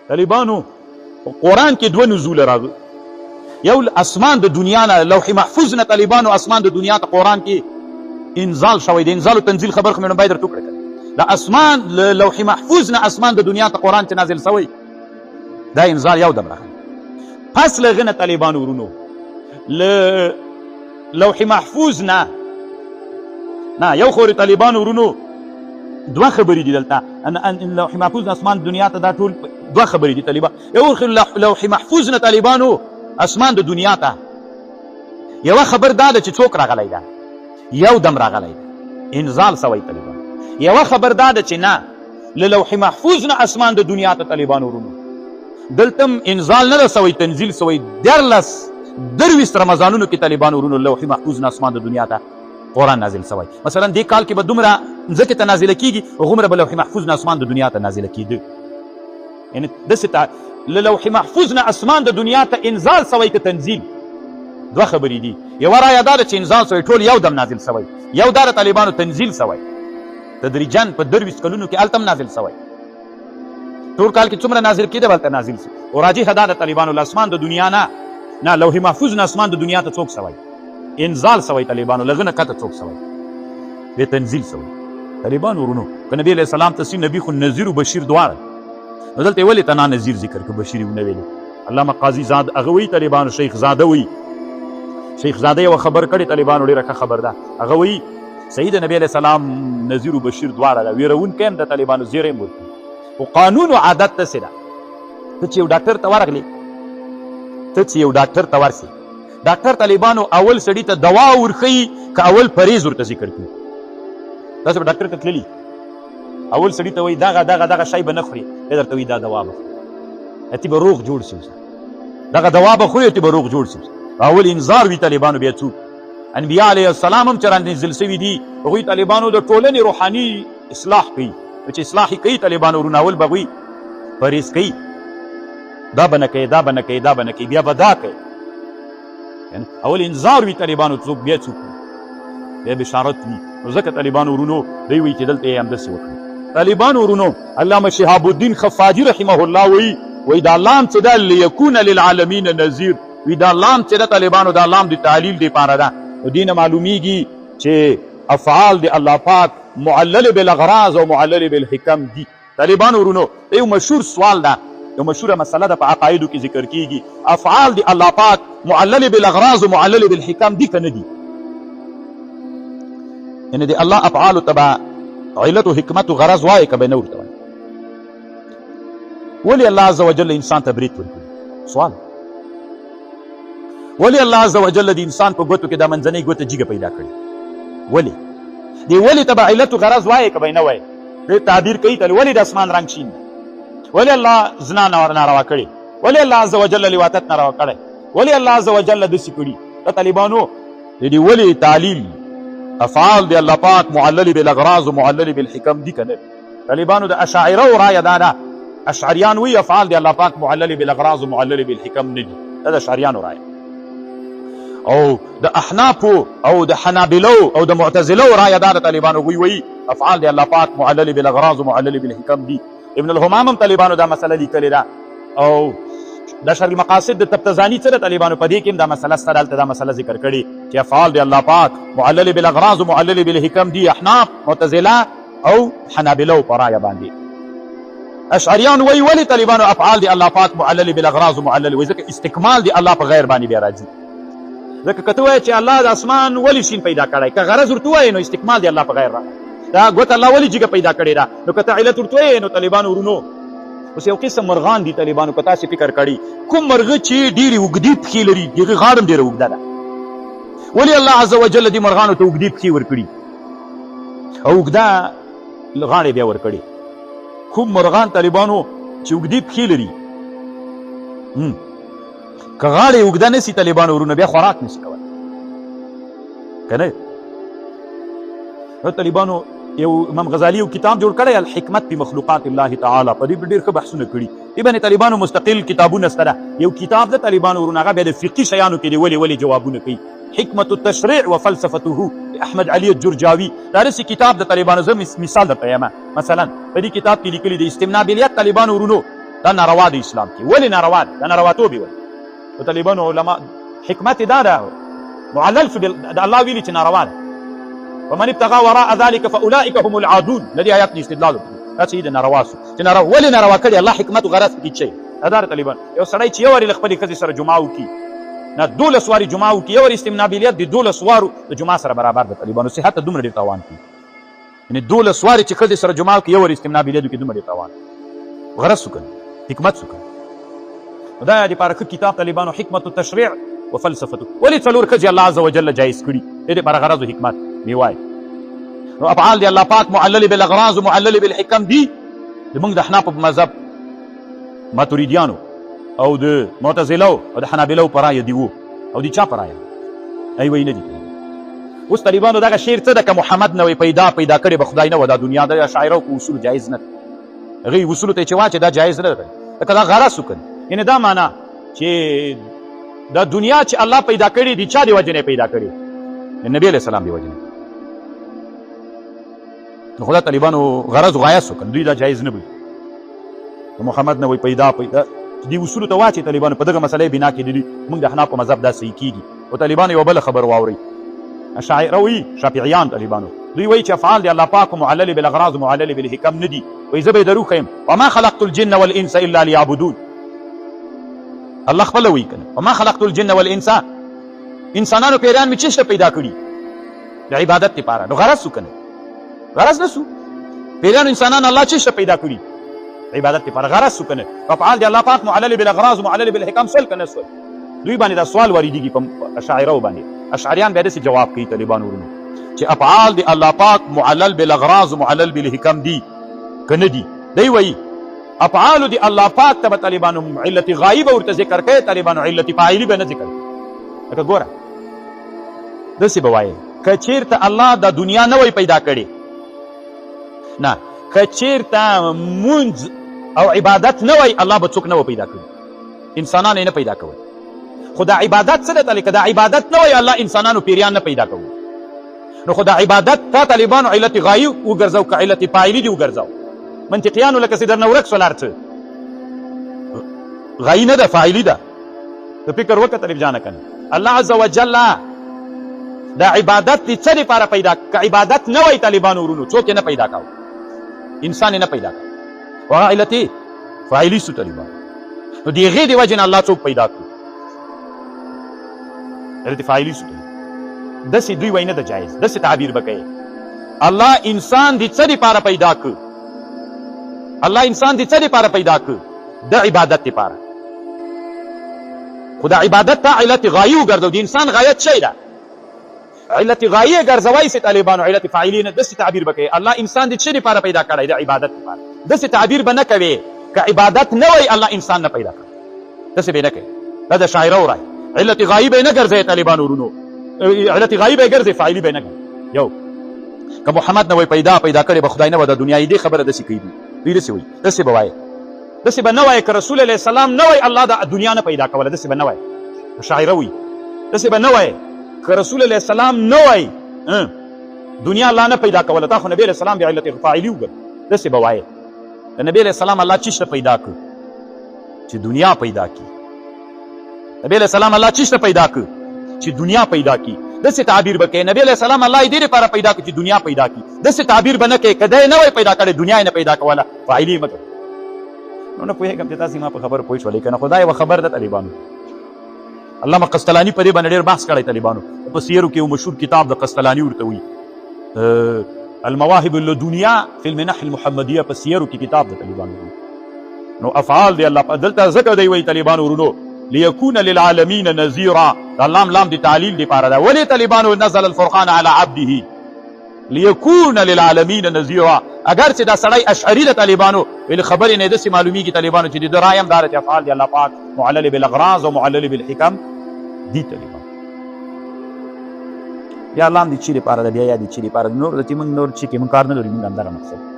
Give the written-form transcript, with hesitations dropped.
طالبانو قرآن کې دوه نزول راغلي. یو اسمان د دنیا نه، لوح محفوظ نه طالبانو اسمان د دنیا ته قرآن کې انزال شوی. د انزال او تنزیل خبر خو مې باید درته وکړه. د اسمان لوح محفوظ نه اسمان د دنیا ته قرآن چې نازل شوی، دا انزال یو دم راغلی. پس له هغه نه طالبانو ورونو له لوح محفوظ نه یو خو طالبانو ورونو دوه خبرې دي دلته. ان لوح محفوظ اسمان دنیا ته دا ټول دوه خبرې دي طالبان. یو لوح محفوظ نه طالبانو اسمان د دنیا ته یوه خبر دا ده چې څوک راغلی ده، یو دم راغلی ده، انزال سوی طالبان. یوه خبر دا ده چې نه له لوح محفوظ نه اسمان د دنیا ته طالبان ورونو دلته انزال نه ده سوی، تنزیل سوی. 13 رمضانونو کې طالبان ورونو لوح محفوظ نه اسمان د دنیا ته قرآن نازل سوی. مثلا دې کال کې به دومره ځمکې ته نازله کېږي، هغومره به لوح محفوظ نه اسمان د دنیا ته نازله کېده. یعنې داسې له لوح محفوظ نه اسمان د دنیا ته انزال سوی که تنزیل، دوه خبرې دي. یوه رایه دا ده چې انزال سوی ټول یو دم نازل سوی، یو دا د طالبانو تنزیل سوی تدریجاً په 23 کلونو کې هلته هم نازل سوی. ټول کال کې څومره نازل کېده هلته نازل سوی. او راجح دا د طالبانو له اسمان د دنیا نه لوح محفوظ نه اسمان د دنیا ته څوک سوی، انزال سوی طالبانو، له هغه نه کته څوک سوی، بې تنزیل سوی. طالبان ورونو که نبی علیه السلام ته نبی خو نذیر و بشیر دواړه، نو دلته یې ولې ته نه نذیر ذکر که بشیر یې ونه ویلې؟ علامه قاضي زاد هغه وایي طالبانو، شیخ زاده وایي، شیخ زاده یوه خبر کړې طالبانو ډېره ښه خبر ده. هغه وایي صحیح د نبی علیه السلام نذیر و بشیر دواړه ده، ویرونکی هم د طالبانو زیری هم ورکوي. خو قانون و عادت داسې ده، ته چې یو ډاکټر ته ورغلې، ته چې یو ډاکټر ته ورسې، ډاکټر طالبانو اول سړي ته دوا ورښیي که اول پرهیز ورته ذکر کړي؟ داسې به ډاکټر ته تللي اول سړي ته وایي دغه شی به نه خوري، دی درته وایي دا دوا به خوري، تی به روغ جوړ شي. دغه دوا به خوري تی به روغ جوړ شي. اول انذار وي طالبانو. بیا څوک انبیا علیه السلام هم چې رانازل سوي دي، هغوی طالبانو د ټولنې روحاني اصلاح کوي. چې اصلاح یې کوي طالبانو ورونه، اول به هغوی پرهیز کوي، دا به نه کوي، دا به نه کوي، دا به نه کوي، بیا به دا کوي. اول انذار وي طالبانو څوک، بیا څوک بیا بشارت وي. نو ځکه طالبانو ورونو دوی وایي چې دلته یې همداسې وکړي. طالبانو ورونو علامه شهاب الدین خفاجي رحمه الله وایي دا لام چې ده لیکون للعالمین نذیر، وي دا لام چې ده طالبانو دا لام د تعلیل دپاره ده. نو دې نه معلومیږي چې افعال د الله پاک معلل بالاغراض او معلل بالحکم دي. طالبانو ورونو یو مشهور سوال ده، یو مشهوره مسله ده په عقایدو کې ذکر کیږي، افعال د الله پاک معلل بالاغراض و معلل بالحکم دي که نه دي؟ یعنې د الله افعالو ته به علت و حکمت و غرض وایي که به نه ورته وایي؟ ولې الله عز وجل انسان ته برید ورکوي؟ سوال. ولې الله عز وجل د انسان په ګوتو کې دا منځنۍ ګوته جګه پیدا کړې؟ ولې؟ دې ولې ته به علت و غرض وایي که به نه وایي؟ دې تعبیر کوي ته ولې د اسمان رنګ شین دی؟ ولې الله زنا ناروا کړې؟ ولې الله عز وجل لواطت ناروا کړی؟ ولې الله عز وجل داسې کړي؟ د طالبانو د دې ولې تعلیل افعال د الله پاک معلل بالاغراض و معلل بالحکم دي که نه؟ طالبانو د اشاعره رایه دا ده، اشعریان وایي افعال د الله پاک معلل بالاغراض و معلل بالحکم نه دي. دا د اشعریانو رایه. او د احنافو او د حنابلو او د معتزلو رایه دا د طالبانو وایي افعال د الله پاک معلل بالاغراض و معلل بالحکم دي. ابن الهمام هم طالبانو دا مسله لیکلې ده. او د شرح المقاصد د تبتزاني څه د طالبانو په دې کې هم دا مسله سره دلته دا مسله ذکر کړې چې افعال د الله پاک معلل بالاغراض و معلل بالحکم دي. احناف، معتزله او حنابلو په رایه باندې. اشعریان وایي ولې طالبانو افعال د الله پاک معلل بالاغراض و معلل وایي؟ ځکه استکمال د الله په غیر باندې بیا راځي. ځکه که ته وایې چې الله د اسمان ولې شین پیدا کړی، که غرض ورته وایې نو استکمال د الله په غیر راغلی. دا ګوته الله ولې جګه پیدا کړې ده، نو که ته علت ورته وایې نو طالبانو ورونو اوس یو قسم مرغان دي طالبانو، که تاسې فکر کړي کوم مرغه چې ډېرې اوږدې پښې لري د هغې غاړه هم ډېره اوږده ده. ولې الله عز وجل دې مرغانو ته اوږدې پښې ورکړي او اوږده غاړې بیا ورکړي؟ کوم مرغان طالبانو چې اوږدې پښې لري که غاړې اوږده نه سي طالبانو ورونه بیا خوراک نه سي کولی که نه؟ طالبانو یو امام غزالی یو کتاب جوړ کړی الحکمت فی مخلوقات الله تعالی، په دې ډېر ښه بحثونه کړي. دې باندې طالبانو مستقل کتابونه شته. یو کتاب د طالبانو ورونه هغه بیا د فقهي شیانو کې دی ولې جوابونه کوي. حکمت التشریع و فلسفته احمد علي الجرجاوي، دا داسې کتاب د طالبانو. زه مثال درته یم، مثلا په دې کتاب کې لیکلي د استمناء بالیت طالبانو ورونو دا ناروا دی اسلام کې. ولې ناروا دی؟ دا نارواطوب یې ولې؟ د طالبانو علما حکمت دا ده معلل شو د الله ویلي چې ناروا ده. ومن ابتغى وراء ذلك فاولئك هم العادون. د دې آیات نه استدلال وکړي دا چې د ناروا سو چې ناروا ولې ناروا کړي الله حکمت او غرض کې چي ادار طالبان. یو سړی چې یو وری خپل ښځې سره جمعه وکړي نه 12 واری جمعه وکړي یو وری استمنابلیت د 12 وارو د جمعه سره برابر د طالبانو صحت دومره ډیر تاوان کوي. یعنی 12 واری چې ښځې سره جمعه وکړي یو وری استمنابلیت کې دومره ډیر تاوان غرض سو کړي حکمت سو کړي. دا د پاره کتاب طالبانو حکمت التشریع وفلسفته ولې څلور ښځې الله عز وجل جایز کړي د دې لپاره غرض او حکمت میوای. نو افعال دی الله پاک معلل بالاغراض ومعلل بالحکم دي. زمونږ د احناف په مذهب ماتوریدیانو او د معتزله او د حنابلو پر رایه دی وو او دی چا پر رایه ای وای نه دي. اوس طالبانو دغه شعر څه ده که محمد نه وي پیدا کړی به خدای نه و دا دنیا د شاعرو په اصول جایز نه هغوی اصولو ته یې چې واچې دا جایز نه ده لکه دا غرض وکړي. یعنې دا معنا چې دا دنیا چې الله پیدا کړي دي چا د وجې نه پیدا کړي؟ د نبي علیه السلام د وجې نه. نو خو دا طالبانو غرض و غایه وکړي دوی دا جایز نه بولي. محمد نه وي پیدا دې اصولو ته واچې طالبانو په دغه مسلې بنا کې دي موږ د احناف په مذهب دا صحیح کېږي. او طالبانو یوه بله خبر واورئ اشاعره وایي شافعیان طالبانو دوی وایي چې افعال د الله پاک معلل بالاغراض معلل بالحکم نه دي. وایي زه به یې درو ښیم وما خلقت الجن والانس الا ليعبدون. الله خپله وایي که نه وما خلقت الجن والانس انسانانو پیریان مې چېرته پیدا کړي د عبادت دپاره. نو غرض سو که نه غرض نه سو پیریانو انسانان الله چېرته پیدا کړي عبادت لپاره غرض سو که نه. افعال د الله پاک معلل بالاغراض معلل بالحکم سول که نه سول. دوی باندې دا سوال واردېږي په اشاعرو باندې. اشعریان بیا داسې جواب کوي طالبان ورونو چې افعال د الله پاک معلل بالاغراض معلل بالحکم دي که نه دي؟ دی وایي افعال د الله پاک ته به طالبانو علت غایبه ورته ذکر کوي طالبانو علت فاعلي به نه ذکر کوي. لکه ګوره داسې به وایي که چېرته الله د دنیا نه وی پیدا کړې نه که چېرته مونځ او عبادت نه وی الله به څوک نه و پیدا کړي انسانان یې نه پیدا کوي. خو دا عبادت څه ده که دا عبادت نه وی الله انسانانو پیریان نه پیدا کوي. نو خو دا عبادت تا طالبانو علت غایب وګرځو که علت فاعلي دي وګرځو. منطقیانو لکه چې درنه ورک سول هر څه غایي نه ده فاعلي ده. ته فکر وکړه طالب جانه که نه الله عز وجل دا عبادت د څه دپاره پیدا که عبادت نه وی طالبانو ورونو څوک یې نه پیدا کوو انسان یې نه پیدا کوو. هغه علت فاعلي سو طالبانو. نو د هغې د وجې نه الله څوک پیدا کړو علت فاعلي سو. داسې دوی وایي نه ده جایز. داسې تعبیر به کوي الله انسان د څه دپاره پیدا کړ الله انسان د څه دپاره پیدا کړ د عبادت دپاره. خو د عبادت ته علت غایي وګرځو. د انسان غایت شی ده علت غایه ګرځوی سي طالبانو علت فاعلین داسې تعبیر به کوي الله انسان د څه دپاره پیدا کړی د عبادت دپاره. داسې تعبیر به نه کوي که عبادت نه وی الله انسان نه پیدا کړی داسې به نه کوي. دا د شاعرو رای علت غایي به یې نه ګرځوي طالبانو ورونو علت غایي به یې ګرځوي فاعلي به یې نه کوي. یو که محمد نه وی پیدا کړی به خدای نه و د دنیا دې خبره داسې کوي دوی داسې وایي. داسې به وایي داسې به نه وایي که رسول علیه السلام نه وی الله د دنیا نه پیدا کوله داسې به نه وایي. شاعره وایي داسې به نه وایي که رسول علیه السلام نه وایي دنیا الله نه پیدا کوله تا خو نبی علیه السلام بیا علت فاعلي وګرځي. داسې به وایي د نبی علیه السلام الله چېشته پیدا کړ چې دنیا پیدا کړي. نبی علیه السلام الله چېشته پیدا کړ چې دنیا پیدا کړي. داسې تعبیر به کوي نبی علیه السلام الله یې دې لپاره پیدا کړ چې دنیا پیدا کړي. داسې تعبیر به نه کوي که دی نه وی پیدا کړی دنیا یې نه پیدا کوله فاعلي یې مه کوي. نو نه پوهېږم چې تاسې ما په خبره پوه شولې که نه خو دا یوه خبر ده طالبانو. علامه قسطلاني په دې باندې ډېر بحث کړی طالبانو په سیرو کې یو مشهور کتاب د قسطلاني ورته وایي المواهب اللدنیه فی المنح المحمدیه په سیرو کې کتاب د طالبانو. نو افعال دی الله دلته ځکه دی وایي طالبانو ورونو ليكون للعالمين نذيرا. اللام لام دي تعلیل لپاره ده. ولې طالبانو نزل الفرقان على عبده ليكون للعالمين نذيرا. اگر چې دا سړی اشعري د طالبانو ویل خبرې نه داسې معلومیږي طالبانو چې د ده رایه هم دا ده چې افعال د الله پاک معلل بالاغراض او معلل بالحکم دي طالبان. یا الله هم د چي لپاره ده بیا یا د چي لپاره نور د چې موږ نور چې کې موږ کار نه لرو موږ همدغه مقصد